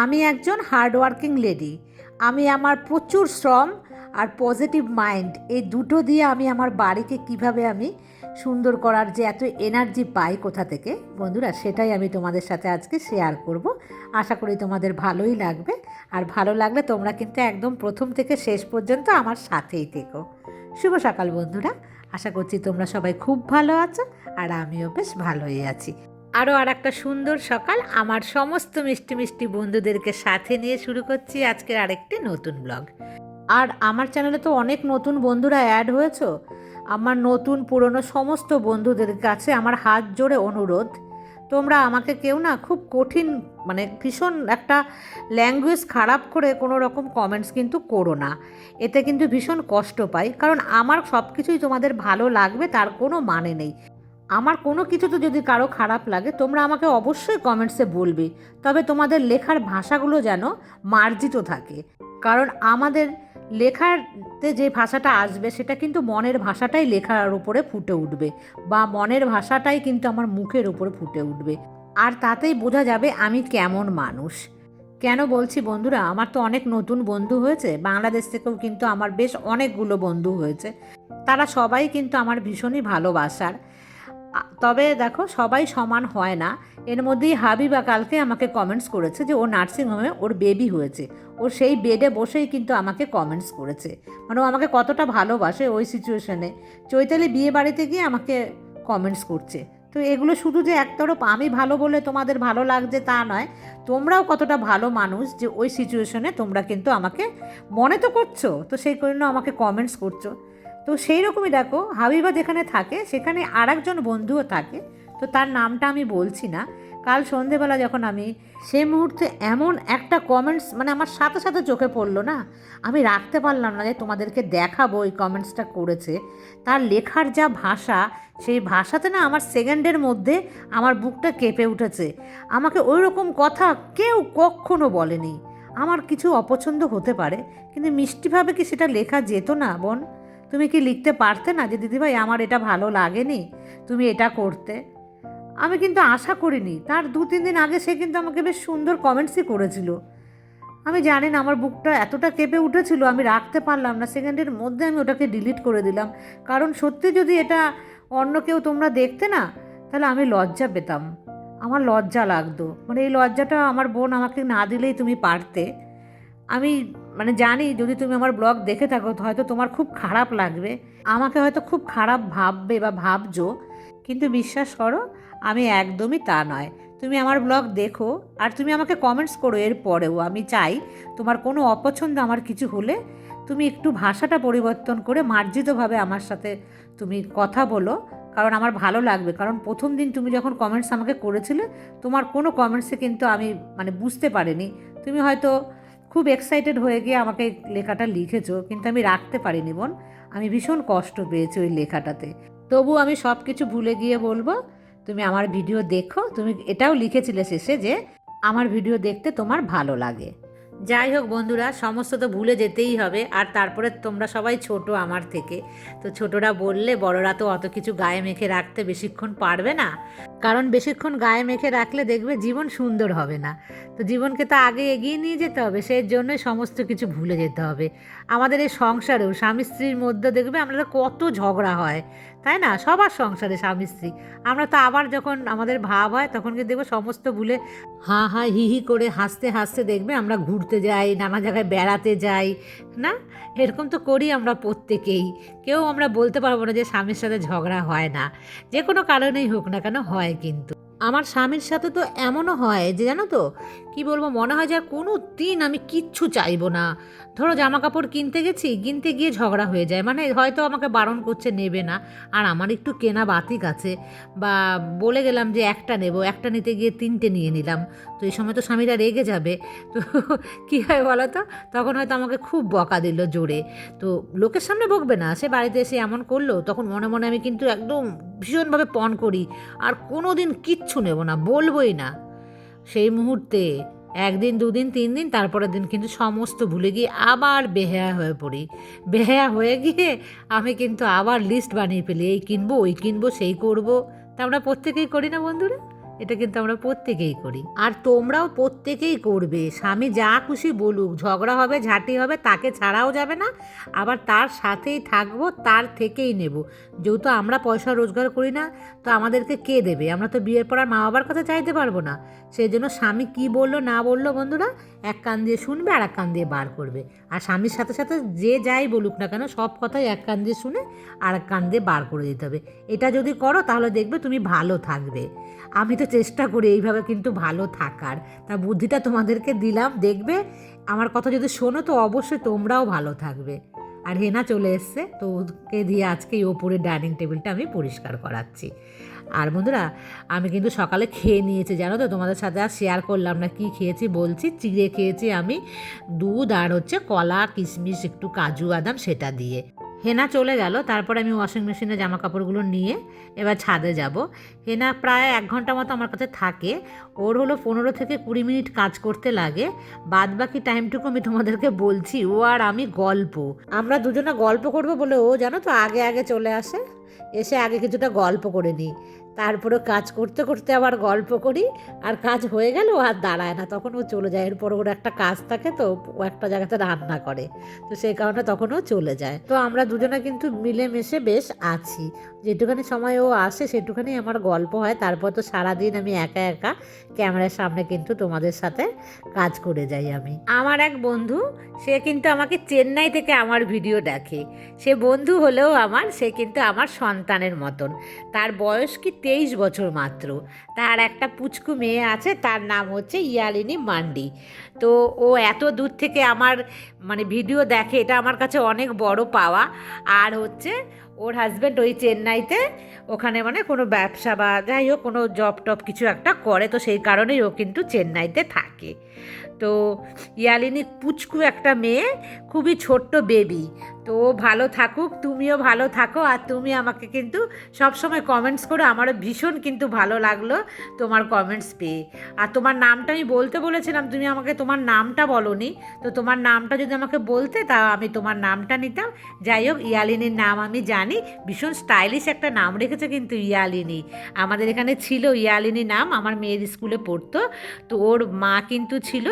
আমি একজন hardworking lady. আমি আমার প্রচুর শ্রম আর পজিটিভ মাইন্ড এই দুটো দিয়ে আমি আমার বাড়িকে কিভাবে আমি সুন্দর করার যে এত এনার্জি পাই কোথা থেকে বন্ধুরা, সেটাই আমি তোমাদের সাথে আজকে শেয়ার করব। আশা করি তোমাদের ভালোই লাগবে। আর ভালো লাগলে তোমরা কিন্তু একদম প্রথম থেকে শেষ পর্যন্ত আমার সাথেই থেকো। শুভ সকাল বন্ধুরা, আশা করছি তোমরা সবাই খুব ভালো আছো আর আমিও বেশ ভালোই আছি। আরও আর একটা সুন্দর সকাল আমার সমস্ত মিষ্টি মিষ্টি বন্ধুদেরকে সাথে নিয়ে শুরু করছি আজকের আরেকটি নতুন ব্লগ। আর আমার চ্যানেলে তো অনেক নতুন বন্ধুরা অ্যাড হয়েছো। আমার নতুন পুরনো সমস্ত বন্ধুদের কাছে আমার হাত জোড়ে অনুরোধ, তোমরা আমাকে কেউ না খুব কঠিন ভীষণ একটা ল্যাঙ্গুয়েজ খারাপ করে কোনো রকম কমেন্টস কিন্তু করো না। এতে কিন্তু ভীষণ কষ্ট পাই, কারণ আমার সব কিছুই তোমাদের ভালো লাগবে তার কোনো মানে নেই। আমার কোনো কিছু তো যদি কারো খারাপ লাগে তোমরা আমাকে অবশ্যই কমেন্টসে বলবে, তবে তোমাদের লেখার ভাষাগুলো যেন মার্জিত থাকে। কারণ আমাদের লেখাতে যে ভাষাটা আসবে সেটা কিন্তু মনের ভাষাটাই লেখার উপরে ফুটে উঠবে, বা মনের ভাষাটাই কিন্তু আমার মুখের উপরে ফুটে উঠবে। আর তাতেই বোঝা যাবে আমি কেমন মানুষ। কেন বলছি বন্ধুরা, আমার তো অনেক নতুন বন্ধু হয়েছে, বাংলাদেশ থেকেও কিন্তু আমার বেশ অনেকগুলো বন্ধু হয়েছে। তারা সবাই কিন্তু আমার ভীষণই ভালোবাসার। তবে দেখো, সবাই সমান হয় না। এর মধ্যেই হাবিবা কালকে আমাকে কমেন্টস করেছে যে ও নার্সিংহোমে ওর বেবি হয়েছে, ও সেই বেডে বসেই কিন্তু আমাকে কমেন্টস করেছে। ও আমাকে কতটা ভালোবাসে ওই সিচুয়েশনে। চৈতালি বিয়ে বাড়িতে গিয়ে আমাকে কমেন্টস করছে। তো এগুলো শুধু যে একতরফ আমি ভালো বলে তোমাদের ভালো লাগছে তা নয়, তোমরাও কতটা ভালো মানুষ যে ওই সিচুয়েশনে তোমরা কিন্তু আমাকে মনে তো করছো, তো সেই কারণে আমাকে কমেন্টস করছো। তো সেই রকমই দেখো, হাবিবা যেখানে থাকে সেখানে আর একজন বন্ধুও থাকে, তো তার নামটা আমি বলছি না। কাল সন্ধেবেলা যখন আমি সেই মুহূর্তে এমন একটা কমেন্টস আমার সাথে সাথে চোখে পড়লো না, আমি রাখতে পারলাম না যে তোমাদেরকে দেখাবো। ওই কমেন্টসটা করেছে, তার লেখার যা ভাষা, সেই ভাষাতে না আমার সেকেন্ডের মধ্যে আমার বুকটা কেঁপে উঠেছে। আমাকে ওই রকম কথা কেউ কখনো বলেনি। আমার কিছু অপছন্দ হতে পারে, কিন্তু মিষ্টিভাবে কি সেটা লেখা যেত না বোন? তুমি কি লিখতে পারতে না যে দিদিভাই আমার এটা ভালো লাগেনি, তুমি এটা করতে? আমি কিন্তু আশা করিনি। তার 2-3 দিন আগে সে কিন্তু আমাকে বেশ সুন্দর কমেন্টসই করেছিল। আমি জানি না, আমার বুকটা এতটা কেঁপে উঠেছিল, আমি রাখতে পারলাম না, সেকেন্ডের মধ্যে আমি ওটাকে ডিলিট করে দিলাম। কারণ সত্যি যদি এটা অন্য কেউ তোমরা দেখতে না, তাহলে আমি লজ্জা পেতাম, আমার লজ্জা লাগতো। এই লজ্জাটা আমার বোন আমাকে না দিলেই তুমি পারতে। আমি জানি যদি তুমি আমার ব্লগ দেখে থাকো হয়তো তোমার খুব খারাপ লাগবে, আমাকে হয়তো খুব খারাপ ভাববে বা ভাবছো, কিন্তু বিশ্বাস করো আমি একদমই তা নয়। তুমি আমার ব্লগ দেখো আর তুমি আমাকে কমেন্টস করো। এর পরেও আমি চাই তোমার কোনো অপছন্দ আমার কিছু হলে তুমি একটু ভাষাটা পরিবর্তন করে মার্জিতভাবে আমার সাথে তুমি কথা বলো, কারণ আমার ভালো লাগবে। কারণ প্রথম দিন তুমি যখন কমেন্টস আমাকে করেছিলে, তোমার কোনো কমেন্টসে কিন্তু আমি বুঝতে পারিনি। তুমি হয়তো খুব এক্সাইটেড হয়ে গিয়ে আমাকে লেখাটা লিখেছো, কিন্তু আমি রাখতে পারিনি বোন। আমি ভীষণ কষ্ট পেয়েছি ওই লেখাটাতে। তবু আমি সব কিছু ভুলে গিয়ে বলবো, তুমি আমার ভিডিও দেখো। তুমি এটাও লিখেছিলে শেষে যে আমার ভিডিও দেখতে তোমার ভালো লাগে। যাই হোক বন্ধুরা, সমস্ত তো ভুলে যেতেই হবে। আর তারপরে তোমরা সবাই ছোট আমার থেকে, তো ছোটরা বললে বড়রা তো অত কিছু গায়ে মেখে রাখতে বেশিক্ষণ পারবে না। কারণ বেশিক্ষণ গায়ে মেখে রাখলে দেখবে জীবন সুন্দর হবে না। তো জীবনকে তো আগে এগিয়ে নিয়ে যেতে হবে, সেই জন্যই সমস্ত কিছু ভুলে যেতে হবে। আমাদের এই সংসারেও স্বামী স্ত্রীর মধ্যে দেখবে আমরা কত ঝগড়া হয়, তাই না? সবার সংসারে স্বামী স্ত্রী। আমরা তো আবার যখন আমাদের ভাব হয় তখন কি দেখবো সমস্ত ভুলে হা হা হি হি করে হাসতে হাসতে দেখবে আমরা ঘুরতে যাই, নানা জায়গায় বেড়াতে যাই, না? এরকম তো করি আমরা প্রত্যেকেই। কেউ আমরা বলতে পারবো না যে স্বামীর সাথে ঝগড়া হয় না। যে কোনো কারণেই হোক না কেন হয়। কিন্তু আমার স্বামীর সাথে তো এমনও হয় যে জানো তো, কি বলবো, মনে হয় যে আর কোনো দিন আমি কিচ্ছু চাইবো না। ধরো জামা কাপড় কিনতে গেছি, কিনতে গিয়ে ঝগড়া হয়ে যায়, হয়তো আমাকে বারণ করছে নেবে না, আর আমার একটু কেনা বাতিক আছে, বা বলে গেলাম যে একটা নেব, একটা নিতে গিয়ে 3টে নিয়ে নিলাম। তো এই সময় তো স্বামীরা রেগে যাবে। তো কী হয় বলো তো, তখন হয়তো আমাকে খুব বকা দিল জোরে। তো লোকের সামনে বকবে না, সে বাড়িতে এসে এমন করলো, তখন মনে মনে আমি কিন্তু একদম ভীষণভাবে পণ করি, আর কোনো দিন কিচ্ছু নেব না, বলবোই না। সেই মুহূর্তে 1 দিন 2 দিন 3 দিন, তারপরের দিন কিন্তু সমস্ত ভুলে গিয়ে আবার বেহায়া হয়ে পড়ি। বেহায়া হয়ে গিয়ে আমি কিন্তু আবার লিস্ট বানিয়ে ফেলি, এই কিনবো ওই কিনবো সেই করবো। তা আমরা প্রত্যেকেই করি না বন্ধুরা? এটা কিন্তু আমরা প্রত্যেকেই করি, আর তোমরাও প্রত্যেকেই করবে। স্বামী যা খুশি বলুক, ঝগড়া হবে, ঝাঁটি হবে, তাকে ছাড়াও যাবে না, আবার তার সাথেই থাকবো, তার থেকেই নেব। যেহেতু আমরা পয়সা রোজগার করি না, তো আমাদেরকে কে দেবে? আমরা তো বিয়ের পর আর মা বাবার কথা চাইতে পারবো না। সেই জন্য স্বামী কী বললো না বললো বন্ধুরা, এক কান দিয়ে শুনবে আর এক কান দিয়ে বার করবে। আর স্বামীর সাথে সাথে যে যাই বলুক না কেন, সব কথাই এক কান দিয়ে শুনে আর এক কান দিয়ে বার করে দিতে হবে। এটা যদি করো তাহলে দেখবে তুমি ভালো থাকবে। আমি তো চেষ্টা করি এইভাবে কিন্তু ভালো থাকার, তা বুদ্ধিটা তোমাদেরকে দিলাম। দেখবে আমার কথা যদি শোনো তো অবশ্যই তোমরাও ভালো থাকবে। আর হেনা চলে এসছে, তো ওকে দিয়ে আজকে এই ওপরের ডাইনিং টেবিলটা আমি পরিষ্কার করাচ্ছি। আর বন্ধুরা, আমি কিন্তু সকালে খেয়ে নিয়েছি, জানো তো, তোমাদের সাথে আর শেয়ার করলাম না কি খেয়েছি। বলছি, চিড়ে খেয়েছি আমি, দুধ আর হচ্ছে কলা, কিশমিশ, একটু কাজু বাদাম, সেটা দিয়ে। হেনা চলে গেল, তারপর আমি ওয়াশিং মেশিনে জামা কাপড়গুলো নিয়ে এবার ছাদে যাব। হেনা প্রায় 1 ঘন্টা মতো আমার কাছে থাকে। ওর হলো 15 থেকে 20 মিনিট কাজ করতে লাগে। বাদ বাকি টাইমটুকু আমি তোমাদেরকে বলছি, ও আর আমি আমরা দুজনে গল্প করবো বলে ও জানো তো আগে আগে চলে আসে, এসে আগে কিছুটা গল্প করে নিই, তারপরে কাজ করতে করতে আবার গল্প করি। আর কাজ হয়ে গেল ও আর দাঁড়ায় না, তখন ও চলে যায়। এরপর ওর একটা কাজ থাকে, তো ও একটা জায়গাতে রান্না করে, তো সেই কারণে তখন ও চলে যায়। তো আমরা দুজনে কিন্তু মিলেমিশে বেশ আছি। যেটুখানি সময় ও আসে সেটুখানি আমার গল্প হয়, তারপর তো সারাদিন আমি একা একা ক্যামেরার সামনে কিন্তু তোমাদের সাথে কাজ করে যাই। আমার এক বন্ধু, সে কিন্তু আমাকে চেন্নাই থেকে আমার ভিডিও দেখে। সে বন্ধু হলেও সে কিন্তু আমার সন্তানের মতন। তার বয়স কি 23 বছর মাত্র। তার একটা পুচকু মেয়ে আছে, তার নাম হচ্ছে ইয়ালিনী মান্ডি। তো ও এত দূর থেকে আমার ভিডিও দেখে, এটা আমার কাছে অনেক বড় পাওয়া। আর হচ্ছে ওর হাজব্যান্ড ওই চেন্নাইতে, ওখানে কোনো ব্যবসা বা যাই হোক কোনো জব টব কিছু একটা করে, তো সেই কারণেই ও কিন্তু চেন্নাইতে থাকে। তো ইয়ালিনী পুচকু একটা মেয়ে, খুবই ছোট্ট বেবি। তো ভালো থাকুক, তুমিও ভালো থাকো। আর তুমি আমাকে কিন্তু সবসময় কমেন্টস করো, আমারও ভীষণ কিন্তু ভালো লাগলো তোমার কমেন্টস পেয়ে। আর তোমার নামটা আমি বলতে বলেছিলাম, তুমি আমাকে তোমার নামটা বলোনি। তো তোমার নামটা যদি আমাকে বলতে, তা আমি তোমার নামটা নিতাম। যাই হোক, ইয়ালিনীর নাম আমি জানি, ভীষণ স্টাইলিশ একটা নাম রেখেছে কিন্তু ইয়ালিনী। আমাদের এখানে ছিল ইয়ালিনী নাম, আমার মেয়ের স্কুলে পড়তো। তো ওর মা কিন্তু ছিল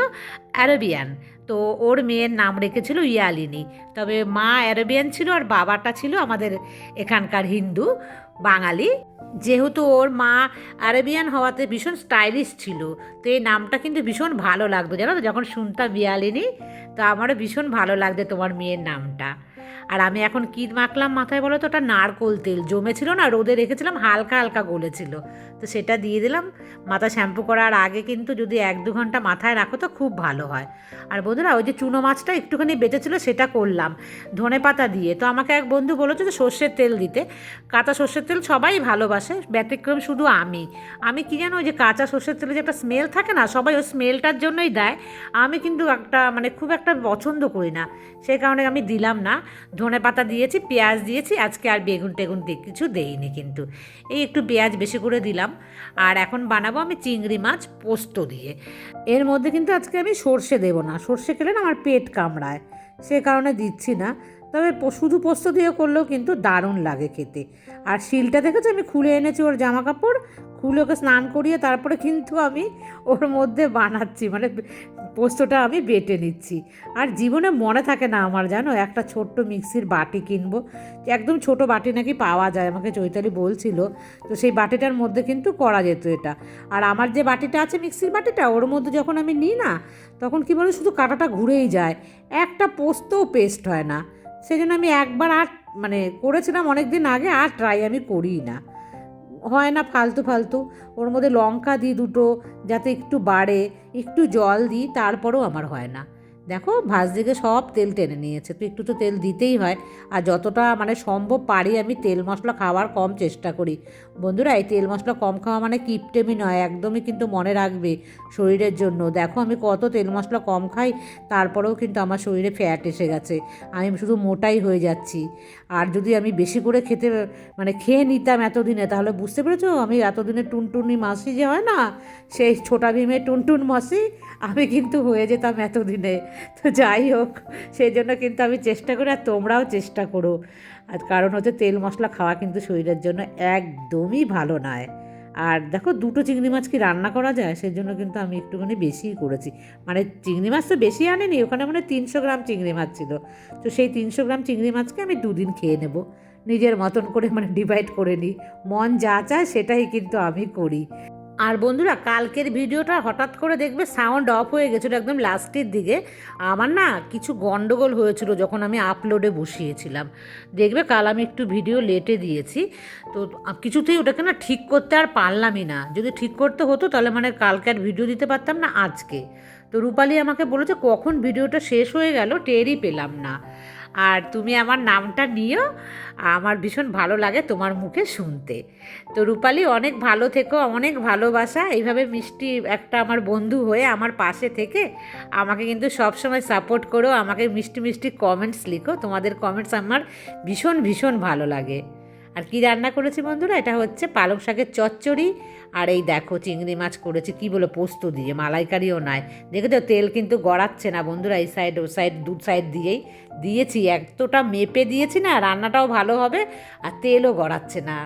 অ্যারাবিয়ান, তো ওর মেয়ের নাম রেখেছিল ইয়ালিনী। তবে মা অ্যারাবিয়ান ছিল আর বাবাটা ছিল আমাদের এখানকার হিন্দু বাঙালি। যেহেতু ওর মা আরবিয়ান হওয়াতে ভীষণ স্টাইলিশ ছিল, তো এই নামটা কিন্তু ভীষণ ভালো লাগতো, জানো তো, যখন শুনতাম ইয়ালিনী। তো আমারও ভীষণ ভালো লাগতো তোমার মেয়ের নামটা। আর আমি এখন কী মাখলাম মাথায় বলো তো, ওটা নারকোল তেল জমেছিল না, রোদে রেখেছিলাম, হালকা হালকা গলেছিল, তো সেটা দিয়ে দিলাম। মাথা শ্যাম্পু করার আগে কিন্তু যদি 1-2 ঘন্টা মাথায় রাখো তো খুব ভালো হয়। আর বন্ধুরা, ওই যে চুনো মাছটা একটুখানি বেঁচেছিল, সেটা করলাম ধনে পাতা দিয়ে। তো আমাকে এক বন্ধু বলেছে যে সর্ষের তেল দিতে। কাঁচা সর্ষের তেল সবাই ভালোবাসে, ব্যতিক্রম শুধু আমি কি জানো, ওই যে কাঁচা সর্ষের তেলে যে একটা স্মেল থাকে না, সবাই ওই স্মেলটার জন্যই দেয়। আমি কিন্তু একটা খুব একটা পছন্দ করি না, সেই কারণে আমি দিলাম না। ধনে পাতা দিয়েছি, পেঁয়াজ দিয়েছি, আজকে আর বেগুন টেগুন কিছু দেইনি, কিন্তু এই একটু পেঁয়াজ বেশি করে দিলাম। আর এখন বানাবো আমি চিংড়ি মাছ পোস্ত দিয়ে। এর মধ্যে কিন্তু আজকে আমি সর্ষে দেবো না, সর্ষে খেলে না আমার পেট কামড়ায়, সে কারণে দিচ্ছি না। তবে শুধু পোস্ত দিয়ে করলেও কিন্তু দারুণ লাগে খেতে। আর শিলটা দেখেছো, আমি খুলে এনেছি ওর জামা কাপড়, খুলে ওকে স্নান করিয়ে তারপরে কিন্তু আমি ওর মধ্যে বানাচ্ছি, পোস্তটা আমি বেটে নিচ্ছি। আর জীবনে মনে থাকে না আমার, জানো, একটা ছোট্ট মিক্সির বাটি কিনবো, একদম ছোট বাটি নাকি পাওয়া যায়, আমাকে চৈতালি বলছিল। তো সেই বাটিটার মধ্যে কিন্তু করা যেত এটা। আর আমার যে বাটিটা আছে, মিক্সির বাটিটা, ওর মধ্যে যখন আমি নিই না, তখন কী বলে, শুধু কাঁটাটা ঘুরেই যায়, একটা পোস্তও পেস্ট হয় না। সেই জন্য আমি একবার আর করেছিলাম অনেক দিন আগে, আর ট্রাই আমি করিই না, হয় না, ফালতু ফালতু। ওর মধ্যে লঙ্কা দিই 2টো, যাতে একটু বাড়ে, একটু জল দিই, তারপরেও আমার হয় না। দেখো, ভাজ দিকে সব তেল টেনে নিয়েছে, তো একটু তো তেল দিতেই হয়। আর যতটা সম্ভব পারি আমি তেল মশলা খাওয়ার কম চেষ্টা করি। বন্ধুরা, এই তেল মশলা কম খাওয়া কিপটেমি নয়, একদমই কিন্তু মনে রাখবে, শরীরের জন্য। দেখো আমি কত তেল মশলা কম খাই, তারপরেও কিন্তু আমার শরীরে ফ্যাট এসে গেছে, আমি শুধু মোটাই হয়ে যাচ্ছি। আর যদি আমি বেশি করে খেয়ে নিতাম এতদিনে, তাহলে বুঝতে পেরেছো, আমি এতদিনে টুনটুনি মাসি যে হয় না, সেই ছোটা ভীমের টুনটুন মাসি আমি কিন্তু হয়ে যেতাম এতদিনে। তো যাই হোক, সেই জন্য কিন্তু আমি চেষ্টা করি, আর তোমরাও চেষ্টা করো। আর কারণ হচ্ছে তেল মশলা খাওয়া কিন্তু শরীরের জন্য একদমই ভালো নয়। আর দেখো দুটো চিংড়ি মাছ কি রান্না করা যায়, সেই জন্য কিন্তু আমি একটুখানি বেশিই করেছি। মানে চিংড়ি মাছ তো বেশি আনেনি, ওখানে মানে 300 গ্রাম চিংড়ি মাছ ছিল। তো সেই 300 গ্রাম চিংড়ি মাছকে আমি 2 দিন খেয়ে নেব, নিজের মতন করে মানে ডিভাইড করে নিই। মন যা চায় সেটাই কিন্তু আমি করি। আর বন্ধুরা, কালকের ভিডিওটা হঠাৎ করে দেখবে সাউন্ড অফ হয়ে গেছিলো একদম লাস্টের দিকে। আমার না কিছু গন্ডগোল হয়েছিল যখন আমি আপলোডে বসিয়েছিলাম। দেখবে কাল আমি একটু ভিডিও লেটে দিয়েছি, তো কিছুতেই ওটাকে না ঠিক করতে আর পারলামই না। যদি ঠিক করতে হতো তাহলে মানে কালকে আর ভিডিও দিতে পারতাম না আজকে। তো রূপালী আমাকে বলেছে কখন ভিডিওটা শেষ হয়ে গেল টেরই পেলাম না। আর তুমি আমার নামটা নিও, আমার ভীষণ ভালো লাগে তোমার মুখে শুনতে। তো রূপালী অনেক ভালো থেকো, অনেক ভালোবাসা। এইভাবে মিষ্টি একটা আমার বন্ধু হয়ে আমার পাশে থেকে আমাকে কিন্তু সবসময় সাপোর্ট করো, আমাকে মিষ্টি মিষ্টি কমেন্টস লিখো। তোমাদের কমেন্টস আমার ভীষণ ভীষণ ভালো লাগে। আর কি রান্না করেছি বন্ধুরা, এটা হচ্ছে পালং শাকের চচ্চড়ি। আর এই দেখো চিংড়ি মাছ করেছি কি বলে পোস্ত দিয়ে, মালাইকারিও নয়। দেখেছো তেল কিন্তু গড়াচ্ছে না বন্ধুরা, এই সাইড ও সাইড দু সাইড দিয়েই দিয়েছি। এতটা মেপে দিয়েছি না, রান্নাটাও ভালো হবে আর তেলও গড়াচ্ছে না।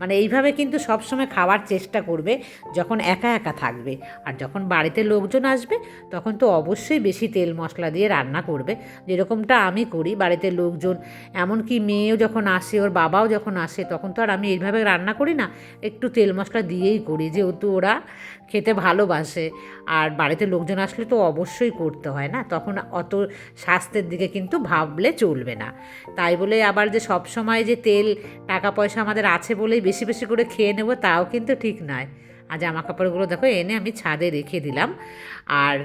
মানে এইভাবে কিন্তু সবসময় খাওয়ার চেষ্টা করবে যখন একা একা থাকবে। আর যখন বাড়িতে লোকজন আসবে তখন তো অবশ্যই বেশি তেল মশলা দিয়ে রান্না করবে, যেরকমটা আমি করি। বাড়িতে লোকজন এমনকি মেয়েও যখন আসে, ওর বাবাও যখন আসে, তখন তো আর আমি এইভাবে রান্না করি না, একটু তেল মশলা দিয়েই করি, যেহেতু ওরা খেতে ভালোবাসে। আর বাড়িতে লোকজন আসলে তো অবশ্যই করতে হয় না, তখন অত স্বাস্থ্যের দিকে কিন্তু ভাবলে চলবে না। তাই বলে আবার যে সব সময় যে তেল টাকা পয়সা আমাদের আছে বলেই বেশি বেশি করে খেয়ে নেব তাও কিন্তু ঠিক নয়। আর জামা কাপড়গুলো দেখো এনে আমি ছাদে রেখে দিলাম। আর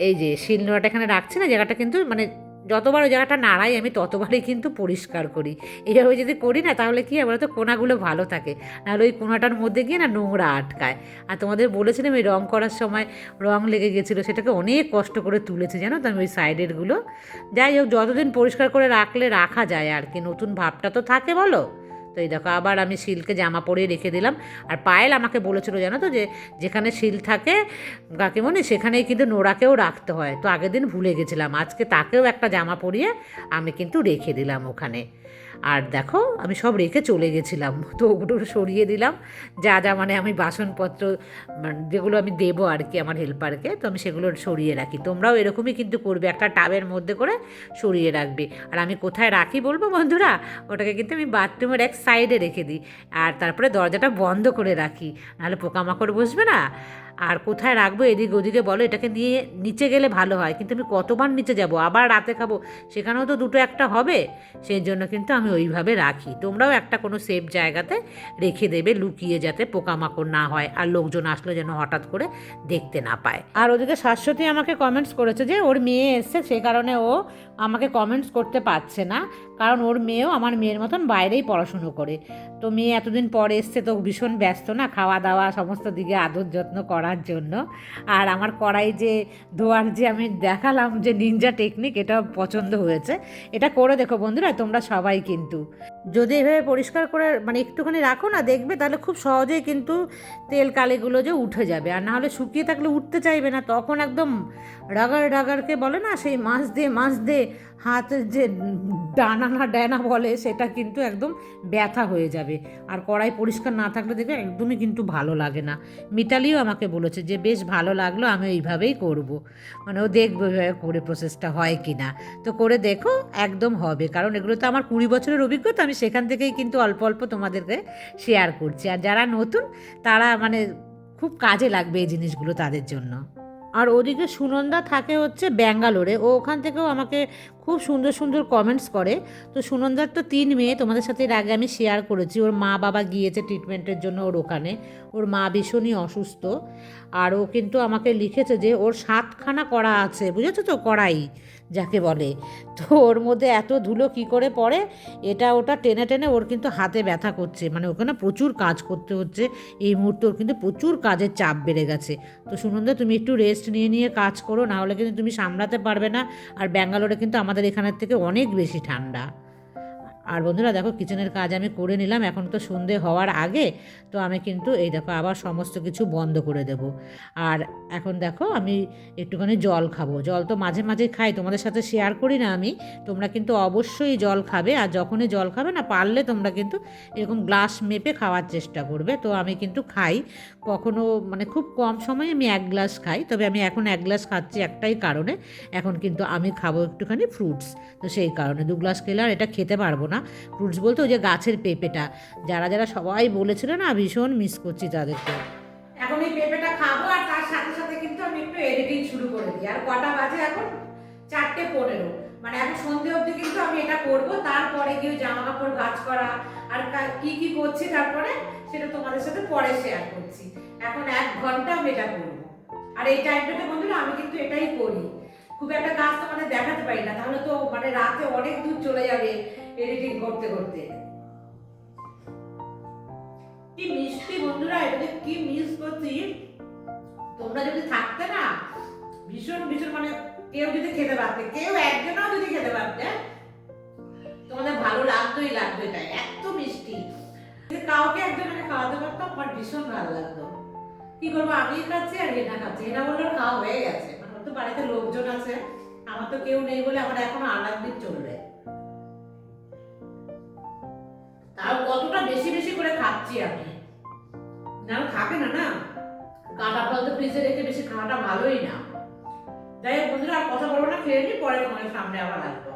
এই যে শিলনোড়াটা এখানে রাখছি না, জায়গাটা কিন্তু মানে যতবার ওই জায়গাটা নাড়াই আমি ততবারই কিন্তু পরিষ্কার করি। এইভাবে যদি করি না তাহলে কি হয় বলো তো, কোনাগুলো ভালো থাকে, নাহলে ওই কোনাটার মধ্যে গিয়ে না নোংরা আটকায়। আর তোমাদের বলেছিলাম এই রং করার সময় রং লেগে গেছিলো, সেটাকে অনেক কষ্ট করে তুলেছি জানো তো আমি ওই সাইডেরগুলো। যাই হোক, যতদিন পরিষ্কার করে রাখলে রাখা যায় আর কি, নতুন ভাবটা তো থাকে বলো। তো এই দেখো আবার আমি শিলকে জামা পরিয়ে রেখে দিলাম। আর পায়েল আমাকে বলেছিল জানো তো, যে যেখানে শিল থাকে কাকিমণি সেখানেই কিন্তু নোড়াকেও রাখতে হয়। তো আগের দিন ভুলে গেছিলাম, আজকে তাকেও একটা জামা পরিয়ে আমি কিন্তু রেখে দিলাম ওখানে। আর দেখো আমি সব রেখে চলে গেছিলাম, তো ওগুলো সরিয়ে দিলাম। যা যা মানে আমি বাসনপত্র যেগুলো আমি দেবো আর কি আমার হেল্পারকে, তো আমি সেগুলো সরিয়ে রাখি। তোমরাও এরকমই কিন্তু করবে, একটা টাবের মধ্যে করে সরিয়ে রাখবে। আর আমি কোথায় রাখি বলবো বন্ধুরা, ওটাকে কিন্তু আমি বাথরুমের এক সাইডে রেখে দিই, আর তারপরে দরজাটা বন্ধ করে রাখি, নাহলে পোকামাকড় বসবে না। আর কোথায় রাখবো এদিক ওদিকে বলো, এটাকে নিয়ে নিচে গেলে ভালো হয়, কিন্তু আমি কতবার নিচে যাব, আবার রাতে খাবো, সেখানেও তো দুটো একটা হবে। সেই জন্য কিন্তু আমি ওইভাবে রাখি। তোমরাও একটা কোনো সেফ জায়গাতে রেখে দেবে, লুকিয়ে, যাতে পোকামাকড় না হয় আর লোকজন আসলে যেন হঠাৎ করে দেখতে না পায়। আর ওদিকে শাশ্বতী আমাকে কমেন্টস করেছে যে ওর মেয়ে এসছে, সেই কারণে ও আমাকে কমেন্টস করতে পারছে না, কারণ ওর মেয়েও আমার মেয়ের মতন বাইরেই পড়াশুনো করে। তো মেয়ে এতদিন পরে এসছে, তো ভীষণ ব্যস্ত না খাওয়া দাওয়া সমস্ত দিকে আদর যত্ন করার জন্য। আর আমার কড়াই যে ধোয়ার যে আমি দেখালাম যে নিনজা টেকনিক, এটা পছন্দ হয়েছে। এটা করে দেখো বন্ধুরা তোমরা সবাই, কিন্তু যদি এভাবে পরিষ্কার করে মানে একটুখানি রাখো না, দেখবে তাহলে খুব সহজেই কিন্তু তেল কালিগুলো যে উঠে যাবে। আর নাহলে শুকিয়ে থাকলে উঠতে চাইবে না, তখন একদম রাগার রাগারকে বলে না, সেই মাছ দে হাতের যে ডানা না ড্যানা বলে, সেটা কিন্তু একদম ব্যথা হয়ে যাবে। আর কড়াই পরিষ্কার না থাকলে দেখবে একদমই কিন্তু ভালো লাগে না। মিতালিও আমাকে বলেছে যে বেশ ভালো লাগলো, আমি এইভাবেই করব। মানে ও দেখবো এভাবে করে প্রসেসটা হয় কি না। তো করে দেখো, একদম হবে, কারণ এগুলো তো আমার 20 বছরের অভিজ্ঞতা, আমি সেখান থেকেই কিন্তু অল্প অল্প তোমাদেরকে শেয়ার করছি। আর যারা নতুন তারা মানে খুব কাজে লাগবে এই জিনিসগুলো তাদের জন্য। আর ওদিকে সুনন্দা থাকে হচ্ছে ব্যাঙ্গালোরে, ও ওখান থেকেও আমাকে খুব সুন্দর সুন্দর কমেন্টস করে। তো সুনন্দার তো 3 মেয়ে, তোমাদের সাথে এর আগে আমি শেয়ার করেছি। ওর মা বাবা গিয়েছে ট্রিটমেন্টের জন্য ওর ওখানে, ওর মা ভীষণই অসুস্থ। আর ও কিন্তু আমাকে লিখেছে যে ওর 7খানা করা আছে, বুঝেছো তো, কড়াই যাকে বলে। তো ওর মধ্যে এত ধুলো কি করে পড়ে, এটা ওটা টেনে টেনে ওর কিন্তু হাতে ব্যথা করছে। মানে ওখানে প্রচুর কাজ করতে হচ্ছে এই মুহূর্তে, ওর কিন্তু প্রচুর কাজের চাপ বেড়ে গেছে। তো সুনন্দা তুমি একটু রেস্ট নিয়ে নিয়ে কাজ করো, না হলে কিন্তু তুমি সামলাতে পারবে না। আর ব্যাঙ্গালোরে কিন্তু আমাদের এখানের থেকে অনেক বেশি ঠান্ডা। আর বন্ধুরা দেখো কিচেনের কাজ আমি করে নিলাম, এখন তো সন্ধে হওয়ার আগে, তো আমি কিন্তু এই দেখো আবার সমস্ত কিছু বন্ধ করে দেব। আর এখন দেখো আমি একটুখানি জল খাবো, জল তো মাঝে মাঝে খাই, তোমাদের সাথে শেয়ার করি না আমি, তোমরা কিন্তু অবশ্যই জল খাবে। আর যখনই জল খাবে না, পারলে তোমরা কিন্তু এরকম গ্লাস মেপে খাওয়ার চেষ্টা করবে। তো আমি কিন্তু খাই, কখনো মানে খুব কম সময়ে আমি 1 গ্লাস খাই, তবে আমি এখন 1 গ্লাস খাচ্ছি একটাই কারণে, এখন কিন্তু আমি খাবো একটুখানি ফ্রুটস, তো সেই কারণে 2 গ্লাস খেলে আর এটা খেতে পারবো না। ফ্রুটস বলতে ওই যে গাছের পেঁপেটা, যারা যারা সবাই বলেছিল না, ভীষণ মিস করছি তাদেরকে। এখন এই পেঁপেটা খাবো, আর তার সাথে সাথে কিন্তু আমি একটু এডিটিং শুরু করে দিই। আর কটা বাজে এখন? 4:15, মানে এখন সন্ধ্যে অবধি কিন্তু আমি এটা করবো, তারপরে গিয়ে জামা কাপড় ভাঁজ করা আর কি কি করছি তারপরে সেটা তোমাদের সাথে পরে শেয়ার করছি। এখন 1 ঘন্টা আমি এটা করবো, আর এই টাইমটাতে বন্ধুরা আমি কিন্তু এটাই করি। খুব একটা কাজ তোমাদের দেখাতে পারি না, তাহলে তো মানে রাতে অনেক দূর চলে যাবে এডিটিং করতে করতে। কি মিষ্টি বন্ধুরা, এটাতে কি মিস করছি। তোমরা যদি থাকতে না, ভীষণ ভীষণ মানে কেউ যদি খেতে পারতে, কেউ একজনও যদি খেতে পারতে, তোমাদের ভালো লাগতোই লাগতো। এটা এত মিষ্টি, যদি কাউকে একজনকে খাওয়াতে পারতাম আমার ভীষণ ভালো লাগতো। কি করবো, আমি খাচ্ছি আর হেনা খাচ্ছি, হেনা বললো খাওয়া হয়ে গেছে, মানে ওর তো বাড়িতে লোকজন আছে, আমার তো কেউ নেই বলে আমার এখন আর একদিন চলবে। তাও কতটা বেশি বেশি করে খাচ্ছি আমি, না থাকে না না, কাঁটা ফল তো ফ্রিজে রেখে বেশি খাওয়াটা ভালোই না। যাই হোক বন্ধুরা, আর কথা বলবো না, খেয়ে নি, পরে তোমাদের সামনে আবার আসবো।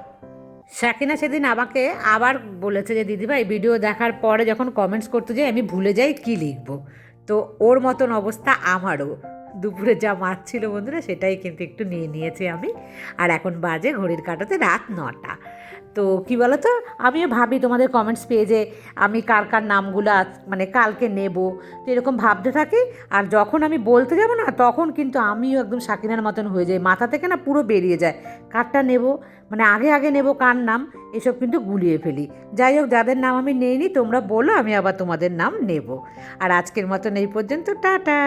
শাকিনা সেদিন আমাকে আবার বলেছে যে দিদিভাই ভিডিও দেখার পরে যখন কমেন্টস করতে যাই আমি ভুলে যাই কী লিখবো, তো ওর মতন অবস্থা আমারও। দুপুরে যা মাছ ছিল বন্ধুরা, সেটাই কিন্তু একটু নিয়ে নিয়েছি আমি। আর এখন বাজে ঘড়ির কাঁটাতে রাত 9টা। তো কী বলো তো, আমিও ভাবি তোমাদের কমেন্টস পেজে আমি কার কার নামগুলো মানে কালকে নেব, তো এরকম ভাবতে থাকি। আর যখন আমি বলতে যাব না, তখন কিন্তু আমিও একদম শাকিনার মতন হয়ে যাই, মাথা থেকে না পুরো বেরিয়ে যায় কারটা নেব, মানে আগে আগে নেব কার নাম, এসব কিন্তু গুলিয়ে ফেলি। যাই হোক, যাদের নাম আমি নেইনি তোমরা বলো, আমি আবার তোমাদের নাম নেব। আর আজকের মতন এই পর্যন্ত, টাটা।